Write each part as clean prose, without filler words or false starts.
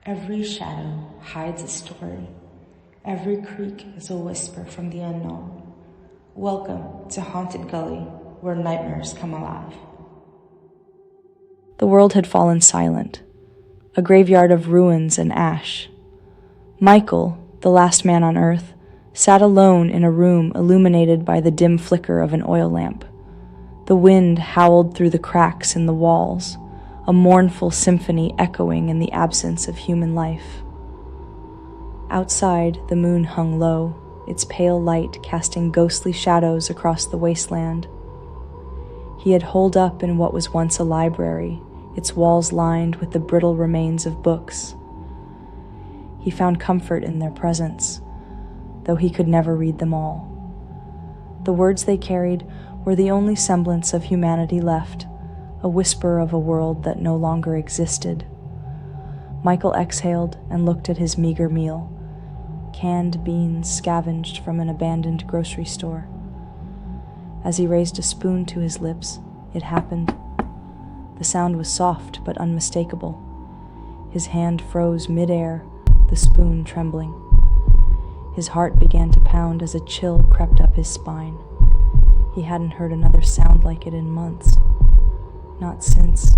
Every shadow hides a story. Every creak is a whisper from the unknown. Welcome to Haunted Gully, where nightmares come alive. The world had fallen silent, a graveyard of ruins and ash. Michael, the last man on Earth, sat alone in a room illuminated by the dim flicker of an oil lamp. The wind howled through the cracks in the walls, a mournful symphony echoing in the absence of human life. Outside, the moon hung low, its pale light casting ghostly shadows across the wasteland. He had holed up in what was once a library, its walls lined with the brittle remains of books. He found comfort in their presence, though he could never read them all. The words they carried were the only semblance of humanity left, a whisper of a world that no longer existed. Michael exhaled and looked at his meager meal, canned beans scavenged from an abandoned grocery store. As he raised a spoon to his lips, it happened. The sound was soft but unmistakable. His hand froze mid-air, the spoon trembling. His heart began to pound as a chill crept up his spine. He hadn't heard another sound like it in months. Not since.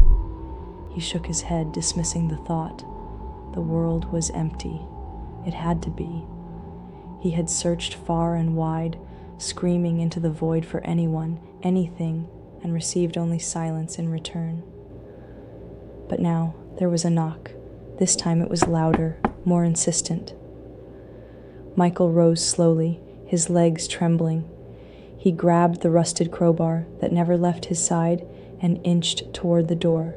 He shook his head, dismissing the thought. The world was empty. It had to be. He had searched far and wide, screaming into the void for anyone, anything, and received only silence in return. But now there was a knock. This time it was louder, more insistent. Michael rose slowly, his legs trembling. He grabbed the rusted crowbar that never left his side and inched toward the door.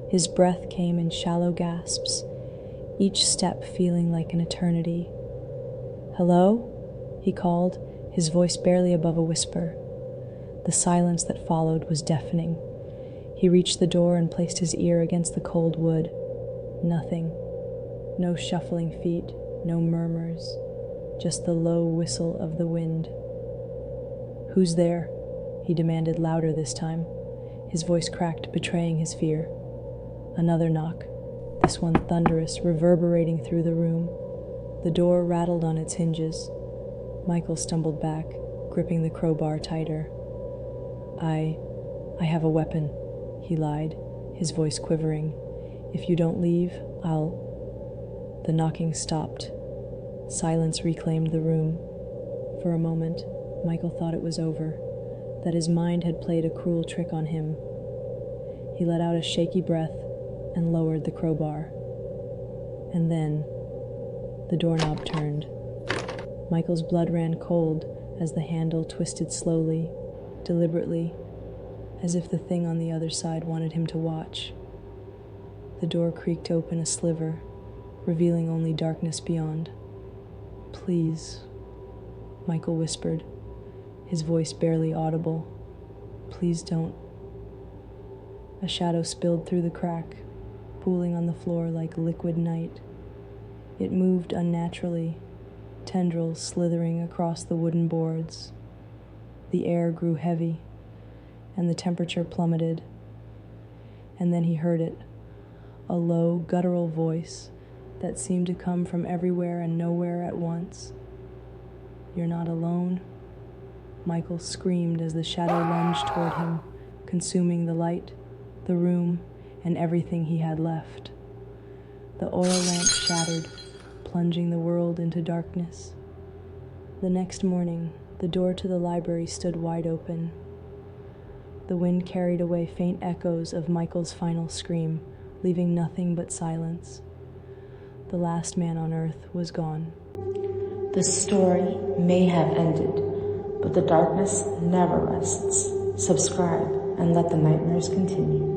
His breath came in shallow gasps, each step feeling like an eternity. "Hello?" he called, his voice barely above a whisper. The silence that followed was deafening. He reached the door and placed his ear against the cold wood. Nothing. No shuffling feet, no murmurs, just the low whistle of the wind. "Who's there?" he demanded louder this time. His voice cracked, betraying his fear. Another knock, this one thunderous, reverberating through the room. The door rattled on its hinges. Michael stumbled back, gripping the crowbar tighter. I have a weapon," he lied, his voice quivering. "If you don't leave, I'll..." The knocking stopped. Silence reclaimed the room. For a moment, Michael thought it was over, that his mind had played a cruel trick on him. He let out a shaky breath and lowered the crowbar. And then, the doorknob turned. Michael's blood ran cold as the handle twisted slowly, deliberately, as if the thing on the other side wanted him to watch. The door creaked open a sliver, revealing only darkness beyond. "Please," Michael whispered, his voice barely audible. "Please don't." A shadow spilled through the crack, pooling on the floor like liquid night. It moved unnaturally, tendrils slithering across the wooden boards. The air grew heavy, and the temperature plummeted. And then he heard it, a low, guttural voice that seemed to come from everywhere and nowhere at once. "You're not alone," Michael screamed as the shadow lunged toward him, consuming the light, the room, and everything he had left. The oil lamp shattered, plunging the world into darkness. The next morning, the door to the library stood wide open. The wind carried away faint echoes of Michael's final scream, leaving nothing but silence. The last man on Earth was gone. The story may have ended, but the darkness never rests. Subscribe and let the nightmares continue.